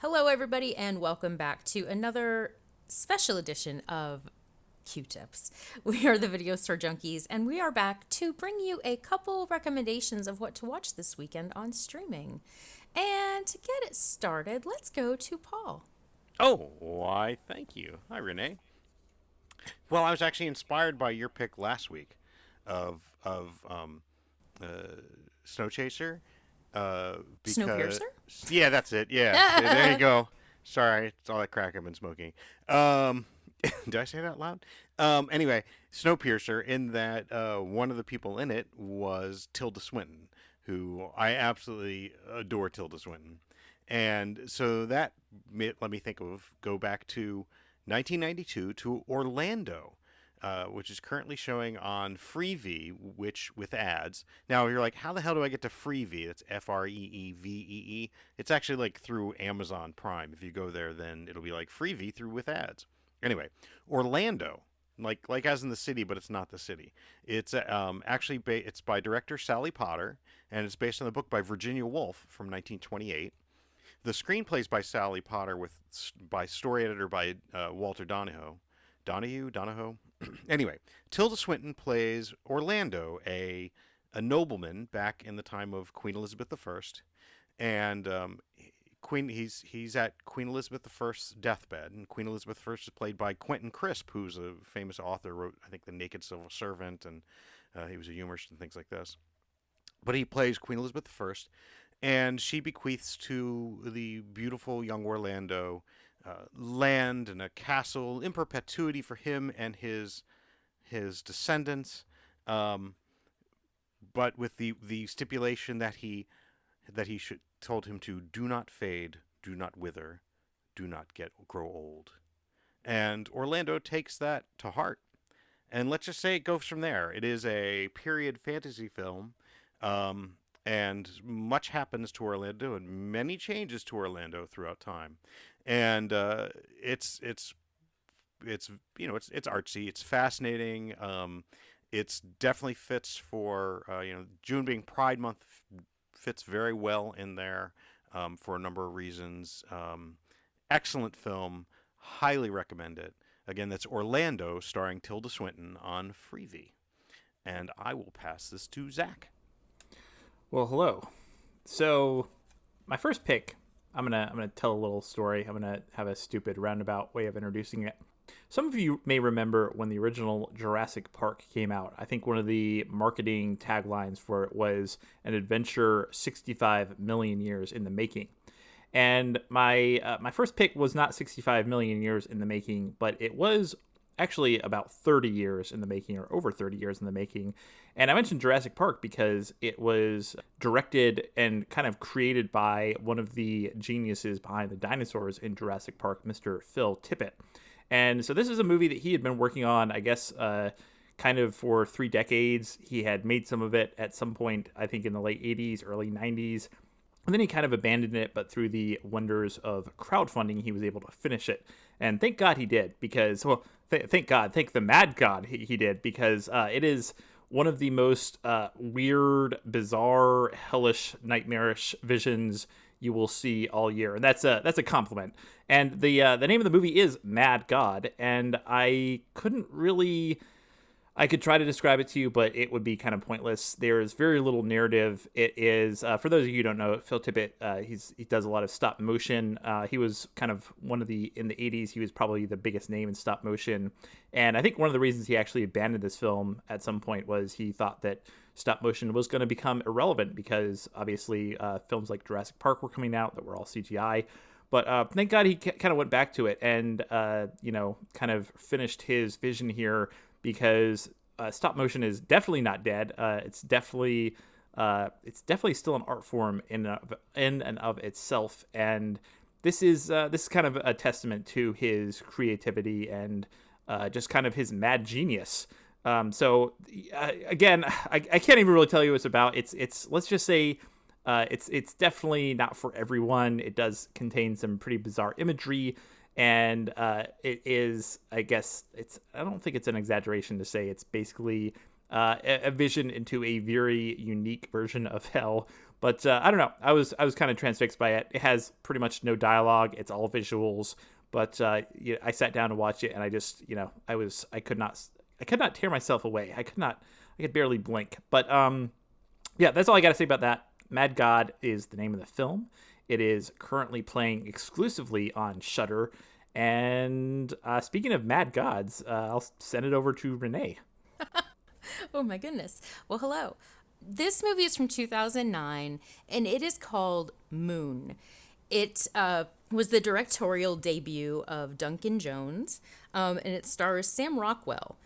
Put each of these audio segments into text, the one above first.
Hello, everybody, and welcome back to another special edition of Q-Tips. We are the VideoStore Junkies, and we are back to bring you a couple recommendations of what to watch this weekend on streaming. And to get it started, let's go to Paul. Oh, why, thank you. Hi, Renee. Well, I was actually inspired by your pick last week of uh, Snow Chaser, because Snowpiercer? yeah, that's it. Yeah, there you go. Sorry, it's all that crack I've been smoking. Um, did I say that out loud? Anyway, Snowpiercer. In that, one of the people in it was Tilda Swinton, who I absolutely adore. Tilda Swinton, and so that let me think of go back to 1992 to Orlando, which is currently showing on Freevee, which with ads. Now you're like, how the hell do I get to Freevee? That's Freevee. It's actually like through Amazon Prime. If you go there, then it'll be like Freevee through with ads. Anyway, Orlando, like as in the city, but it's not the city. It's actually it's by director Sally Potter, and it's based on the book by Virginia Woolf from 1928. The screenplays by Sally Potter with by story editor by Walter Donahoe. Donahoe. Anyway, Tilda Swinton plays Orlando, a nobleman back in the time of Queen Elizabeth I, and he's at Queen Elizabeth I's deathbed, and Queen Elizabeth I is played by Quentin Crisp, who's a famous author. Wrote I think The Naked Civil Servant, and he was a humorist and things like this. But he plays Queen Elizabeth I, and she bequeaths to the beautiful young Orlando land and a castle in perpetuity for him and his descendants, um, but with the stipulation that he should told him to do not fade, do not wither, do not grow old. And Orlando takes that to heart. And let's just say it goes from there. It is a period fantasy film, um, and much happens to Orlando, and many changes to Orlando throughout time. And it's it's artsy, it's fascinating. It's definitely fits for June being Pride Month fits very well in there for a number of reasons. Excellent film, highly recommend it. Again, that's Orlando, starring Tilda Swinton on Freevee. And I will pass this to Zach. Well, hello. So, my first pick, I'm gonna tell a little story. I'm gonna have a stupid roundabout way of introducing it. Some of you may remember when the original Jurassic Park came out. I think one of the marketing taglines for it was an adventure 65 million years in the making. And my first pick was not 65 million years in the making, but it was actually about 30 years in the making, or over 30 years in the making. And I mentioned Jurassic Park because it was directed and kind of created by one of the geniuses behind the dinosaurs in Jurassic Park, Mr. Phil Tippett. And so this is a movie that he had been working on, I guess, kind of for 3 decades. He had made some of it at some point, I think in the late 80s, early 90s. And then he kind of abandoned it, but through the wonders of crowdfunding, he was able to finish it. And thank God he did, because, well, thank God, thank the mad God he did, because it is one of the most weird, bizarre, hellish, nightmarish visions you will see all year. And that's a compliment. And the name of the movie is Mad God, and I could try to describe it to you, but it would be kind of pointless. There's very little narrative. It is, for those of you who don't know, Phil Tippett, he does a lot of stop motion. He was kind of in the 80s, he was probably the biggest name in stop motion. And I think one of the reasons he actually abandoned this film at some point was he thought that stop motion was going to become irrelevant because obviously films like Jurassic Park were coming out that were all CGI. But thank God he kind of went back to it and, kind of finished his vision here, because stop motion is definitely not dead. It's definitely still an art form in and of itself, and this is kind of a testament to his creativity and just kind of his mad genius. Again, I can't even really tell you what it's about. It's let's just say it's definitely not for everyone. It does contain some pretty bizarre imagery. And it is, I guess, I don't think it's an exaggeration to say it's basically a vision into a very unique version of hell. But I don't know. I was kind of transfixed by it. It has pretty much no dialogue. It's all visuals. But I sat down to watch it, and I just I could not tear myself away. I could barely blink. But yeah, that's all I got to say about that. Mad God is the name of the film. It is currently playing exclusively on Shudder. And speaking of Mad Gods, I'll send it over to Renee. Oh my goodness. Well, hello. This movie is from 2009, and it is called Moon. It was the directorial debut of Duncan Jones, and it stars Sam Rockwell.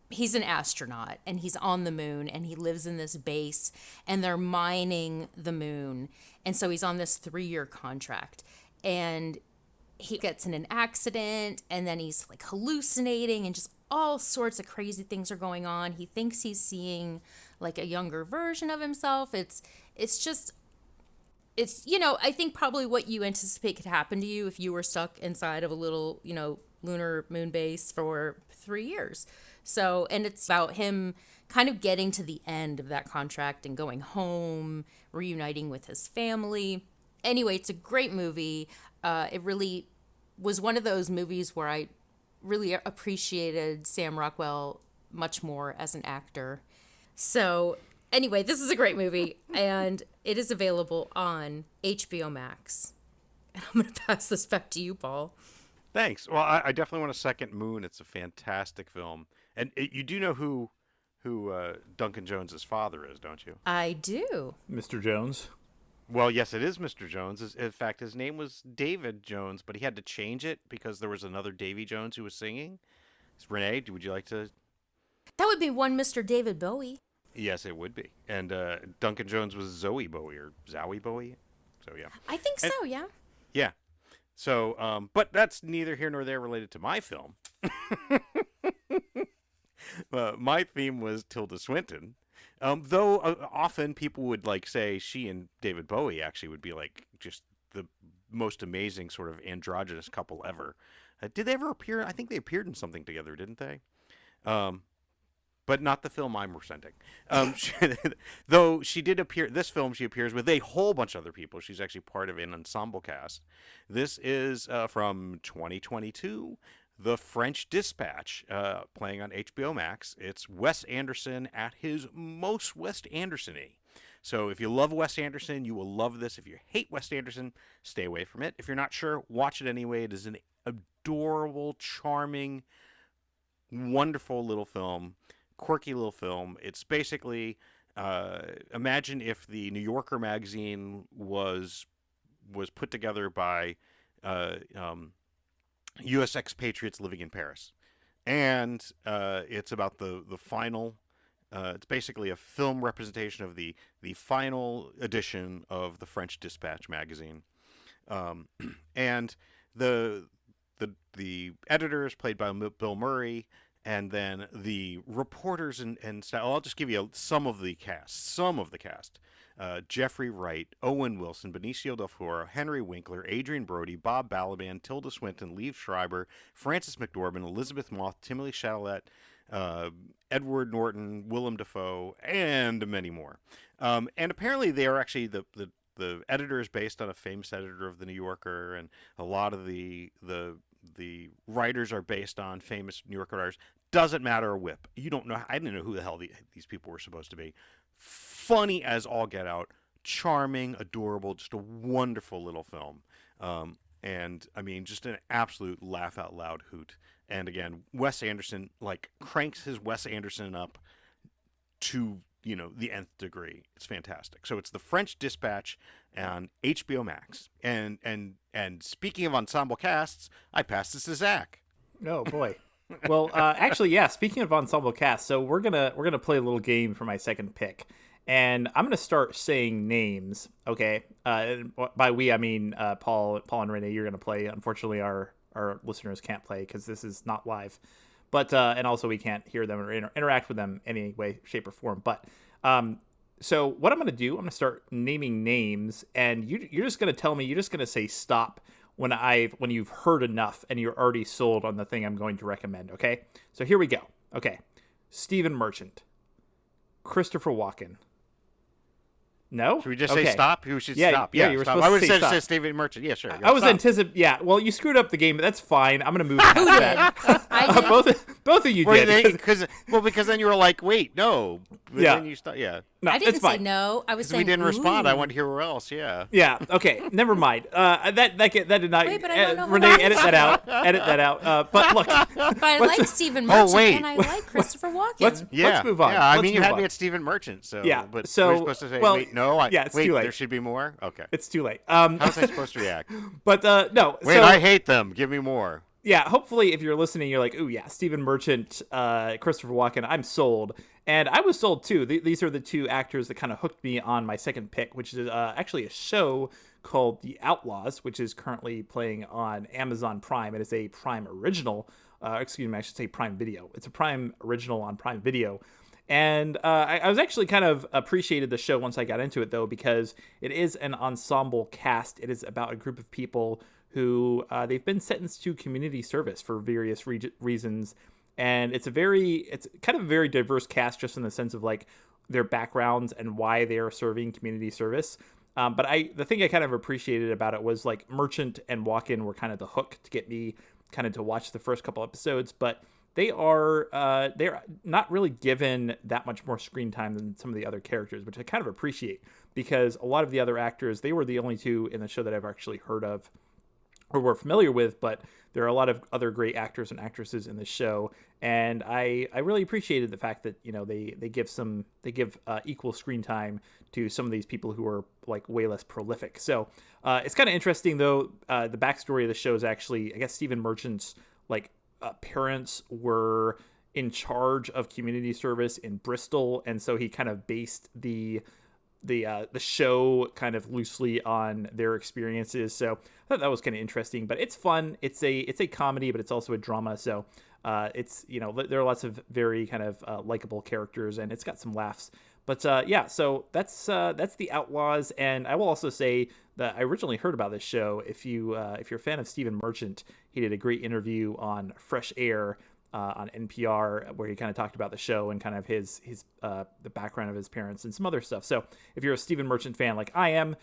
He's an astronaut, and he's on the moon, and he lives in this base, and they're mining the moon. And so he's on this 3-year contract, and he gets in an accident, and then he's like hallucinating, and just all sorts of crazy things are going on. He thinks he's seeing like a younger version of himself. It's I think probably what you anticipate could happen to you if you were stuck inside of a little, lunar moon base for 3 years. So, and it's about him kind of getting to the end of that contract and going home, reuniting with his family. Anyway, it's a great movie. It really was one of those movies where I really appreciated Sam Rockwell much more as an actor. So anyway, this is a great movie, and it is available on HBO Max. And I'm going to pass this back to you, Paul. Thanks. Well, I definitely want to second Moon. It's a fantastic film. And you do know who Duncan Jones's father is, don't you? I do. Mr. Jones. Well, yes, it is Mr. Jones. In fact, his name was David Jones, but he had to change it because there was another Davy Jones who was singing. Renee, would you like to? That would be one Mr. David Bowie. Yes, it would be. And Duncan Jones was Zoe Bowie or Zowie Bowie. So, yeah. I think so, yeah. Yeah. So, but that's neither here nor there related to my film. My theme was Tilda Swinton. Though often people would say she and David Bowie actually would be just the most amazing sort of androgynous couple ever. Did they ever appear? I think they appeared in something together, didn't they? But not the film I'm presenting. Though she did appear, this film she appears with a whole bunch of other people. She's actually part of an ensemble cast. This is from 2022. The French Dispatch, playing on HBO Max. It's Wes Anderson at his most Wes Anderson-y. So if you love Wes Anderson, you will love this. If you hate Wes Anderson, stay away from it. If you're not sure, watch it anyway. It is an adorable, charming, wonderful little film, quirky little film. It's basically, imagine if the New Yorker magazine was put together by U.S. expatriates living in Paris. And it's about the final, it's basically a film representation of the final edition of the French Dispatch magazine. And the editor is played by Bill Murray, and then the reporters and I'll just give you some of the cast. Jeffrey Wright, Owen Wilson, Benicio del Toro, Henry Winkler, Adrian Brody, Bob Balaban, Tilda Swinton, Liev Schreiber, Frances McDormand, Elizabeth Moss, Timothy Chalamet, Edward Norton, Willem Dafoe, and many more. And apparently they are actually the editor is based on a famous editor of the New Yorker, and a lot of the writers are based on famous New Yorker writers. Doesn't matter a whip. You don't know. I didn't know who the hell these people were supposed to be. Funny as all get out, charming, adorable, just a wonderful little film. And I mean, just an absolute laugh out loud hoot. And again, Wes Anderson cranks his Wes Anderson up to the nth degree. It's fantastic. So it's the French Dispatch on HBO Max. And speaking of ensemble casts, I pass this to Zach. Oh boy. Well, actually, yeah. Speaking of ensemble cast, so we're gonna play a little game for my second pick, and I'm gonna start saying names. Okay. By we, I mean Paul and Renee. You're gonna play. Unfortunately, our listeners can't play because this is not live. But and also we can't hear them or interact with them in any way, shape, or form. But so what I'm gonna do, I'm gonna start naming names, and you're just gonna tell me. You're just gonna say stop when you've heard enough and you're already sold on the thing I'm going to recommend, okay? So here we go. Okay. Stephen Merchant, Christopher Walken, No? Should we just Okay. say stop? We should Yeah, stop. yeah, you were stop. supposed I to would say say stop. just Stephen Merchant. Yeah, sure. I was stop. anticipating. Yeah, well, you screwed up the game, but that's fine. I'm gonna move past Who did? that. I did. Both of you Well, did. because then you were like, wait, no. But Yeah. Then you start. Yeah. No, I didn't it's say fine. no. I was Because saying we didn't respond. I ooh. want to hear where else. Yeah. Yeah. Okay. Never mind. That did not. Wait, but I don't know who Renee, that edit is. that out. Edit that out. But look. But I like Stephen Merchant, wait. and I like Christopher Walken. Yeah. Let's move on. Yeah. I Let's mean, you move had on. me at Stephen Merchant. So. Yeah, But so- we're supposed to say, well, wait, no. yeah, it's wait, too late. There should be more. Okay. It's too late. How was I supposed to react? But no. Wait, so, I hate them. Give me more. yeah, hopefully if you're listening, you're like, ooh, yeah, Stephen Merchant, Christopher Walken, I'm sold. And I was sold too. These are the two actors that kind of hooked me on my second pick, which is actually a show called The Outlaws, which is currently playing on Amazon Prime. It is a Prime original. Excuse me, I should say Prime Video. It's a Prime original on Prime Video. And I was actually kind of appreciated the show once I got into it, though, because it is an ensemble cast. It is about a group of people who they've been sentenced to community service for various reasons. And it's kind of a very diverse cast, just in the sense of like their backgrounds and why they are serving community service. But the thing I kind of appreciated about it was like Merchant and Walken were kind of the hook to get me kind of to watch the first couple episodes, but they're not really given that much more screen time than some of the other characters, which I kind of appreciate, because a lot of the other actors, they were the only two in the show that I've actually heard of or were familiar with, but there are a lot of other great actors and actresses in the show, and I really appreciated the fact that, you know, they give equal screen time to some of these people who are like way less prolific. So it's kind of interesting, though. The backstory of the show is actually, I guess, Stephen Merchant's like parents were in charge of community service in Bristol, and so he kind of based the show kind of loosely on their experiences. So I thought that was kind of interesting, but it's fun. It's a comedy, but it's also a drama. So it's, you know, there are lots of very kind of likable characters, and it's got some laughs. But yeah, so that's The Outlaws. And I will also say that I originally heard about this show. If you're a fan of Stephen Merchant, he did a great interview on Fresh Air on NPR, where he kind of talked about the show and kind of his the background of his parents and some other stuff. So if you're a Stephen Merchant fan like I am,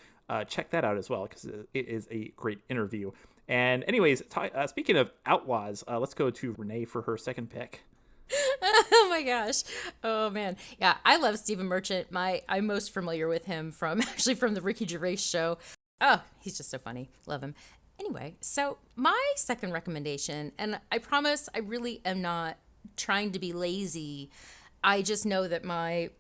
check that out as well, because it is a great interview. And anyways, speaking of Outlaws, let's go to Renee for her second pick. Oh my gosh. Oh man. Yeah, I love Stephen Merchant. I'm most familiar with him from the Ricky Gervais show. Oh, he's just so funny. Love him. Anyway, so my second recommendation, and I promise I really am not trying to be lazy. I just know that my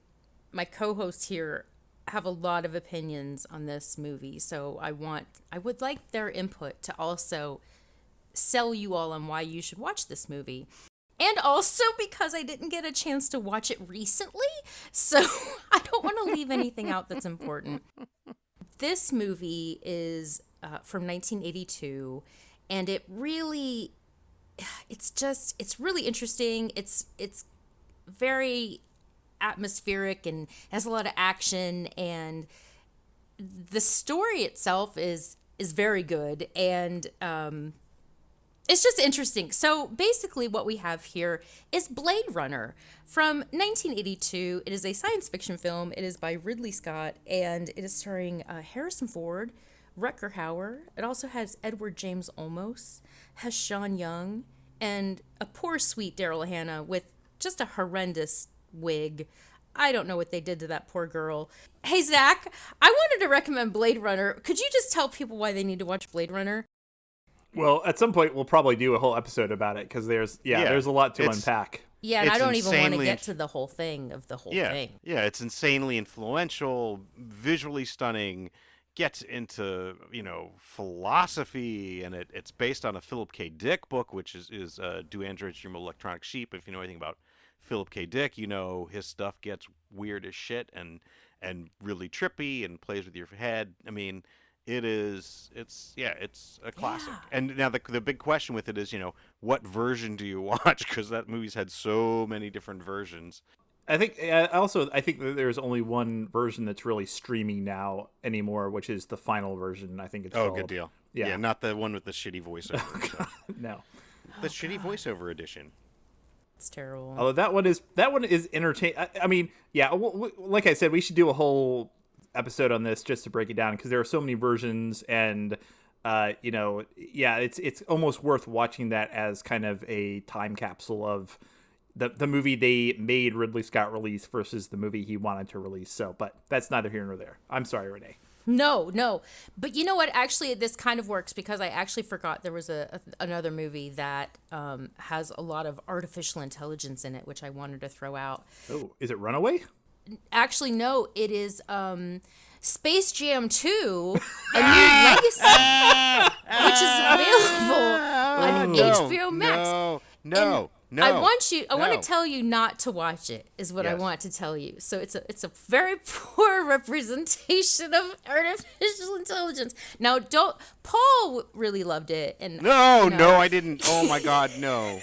co-hosts here have a lot of opinions on this movie, so I would like their input to also sell you all on why you should watch this movie. And also because I didn't get a chance to watch it recently, so I don't want to leave anything out that's important. This movie is from 1982, and it's really interesting. It's very atmospheric and has a lot of action, and the story itself is very good, and it's just interesting. So basically what we have here is Blade Runner from 1982. It is a science fiction film. It is by Ridley Scott, and it is starring Harrison Ford, Rutger Hauer. It also has Edward James Olmos, has Sean Young, and a poor sweet Daryl Hannah with just a horrendous wig. I don't know what they did to that poor girl. Hey, Zach, I wanted to recommend Blade Runner. Could you just tell people why they need to watch Blade Runner? Well, at some point, we'll probably do a whole episode about it, because there's a lot to unpack. Yeah, and I don't even want to get insanely to the whole thing of the whole Yeah, thing. yeah, it's insanely influential, visually stunning, gets into, you know, philosophy, and it's based on a Philip K. Dick book, which is Do Androids Dream of Electronic Sheep. If you know anything about Philip K. Dick, you know his stuff gets weird as shit and really trippy and plays with your head. I mean, it's a classic. Yeah. And now the big question with it is, you know, what version do you watch? Because that movie's had so many different versions. I think that there's only one version that's really streaming now anymore, which is the final version. I think it's called. Good deal. Yeah. Not the one with the shitty voiceover. No. The shitty voiceover edition. It's terrible. Although that one is entertaining. I mean, yeah. Like I said, we should do a whole episode on this just to break it down because there are so many versions and it's almost worth watching that as kind of a time capsule of the movie they made Ridley Scott release versus the movie he wanted to release. So, but that's neither here nor there. I'm sorry, Renee. No. But you know what? Actually, this kind of works because I actually forgot there was another movie that has a lot of artificial intelligence in it, which I wanted to throw out. Oh, is it Runaway? Actually, no. It is Space Jam 2, A New Legacy, which is available on HBO Max. No. I want to tell you not to watch it, is what I Yes. want to tell you. So it's a very poor representation of artificial intelligence. Now, Paul really loved it, and No, I didn't. Oh my God, no.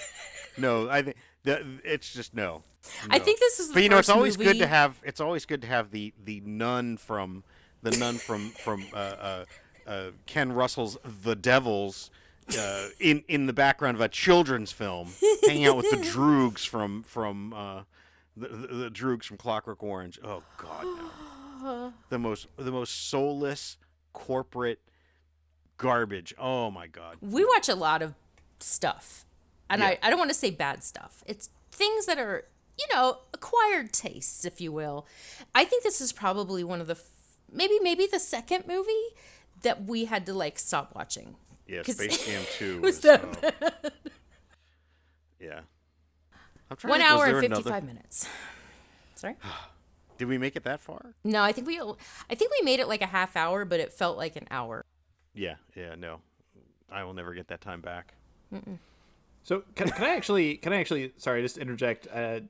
I think it's just no. I think this is the But you know, it's first always movie. good to have. It's always good to have the nun from Ken Russell's The Devils in the background of a children's film, hanging out with the Droogs from the Droogs from Clockwork Orange. Oh God, no. The most soulless corporate garbage. Oh my God. We watch a lot of stuff, and Yeah. I don't want to say bad stuff. It's things that are, acquired tastes, if you will. I think this is probably one of the maybe the second movie that we had to stop watching. Yeah, 'Cause Space Jam 2 was that bad. Yeah. I'm trying 1 to think, hour was and there 55 another... minutes. Sorry? Did we make it that far? No, I think we made it like a half hour, but it felt like an hour. Yeah, no. I will never get that time back. So can I actually sorry, just interject. I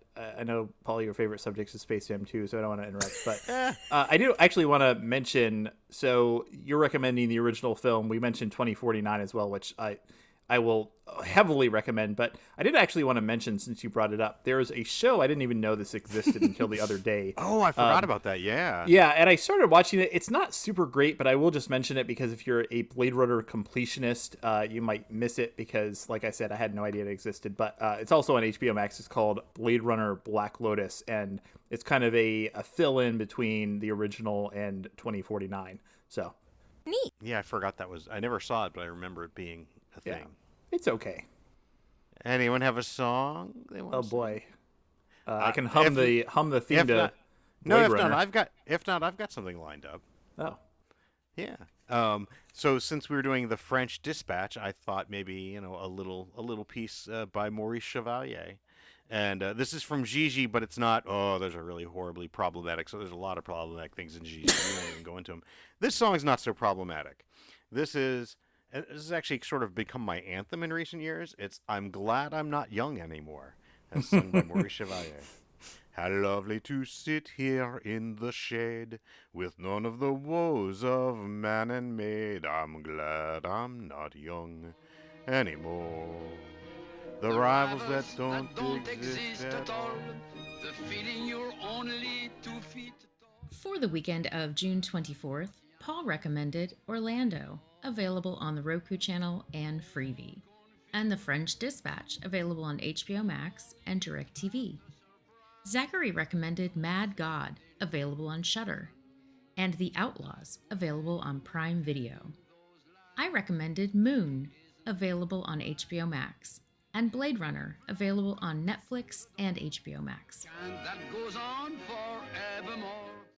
know, Paul, your favorite subject is Space Jam 2, so I don't want to interrupt, but I do actually want to mention, so you're recommending the original film. We mentioned 2049 as well, which I will heavily recommend, but I did actually want to mention, since you brought it up, there's a show, I didn't even know this existed until the other day. Oh, I forgot about that, yeah. Yeah, and I started watching it. It's not super great, but I will just mention it because if you're a Blade Runner completionist, you might miss it because, like I said, I had no idea it existed. But it's also on HBO Max. It's called Blade Runner Black Lotus, and it's kind of a fill-in between the original and 2049. So, Neat. Yeah, I forgot that was... I never saw it, but I remember it being a yeah, thing. it's okay. Anyone have a song they want Oh to sing? boy, I can hum the theme to Blade Runner. If not, I've got something lined up. Oh, Yeah. So since we were doing the French Dispatch, I thought maybe a little piece by Maurice Chevalier, and this is from Gigi, but it's not. Oh, those are really horribly problematic. So there's a lot of problematic things in Gigi. We won't even go into them. This song is not so problematic. This has actually sort of become my anthem in recent years. It's "I'm Glad I'm Not Young Anymore," as sung by Maurice Chevalier. How lovely to sit here in the shade with none of the woes of man and maid. I'm glad I'm not young anymore. The rivals that don't exist at all. The feeling you're only 2 feet tall. For the weekend of June 24th, Paul recommended Orlando, available on the Roku channel and Freevee, and The French Dispatch, available on HBO Max and DirecTV. Zachary recommended Mad God, available on Shudder, and The Outlaws, available on Prime Video. I recommended Moon, available on HBO Max, and Blade Runner, available on Netflix and HBO Max. And that goes on forevermore.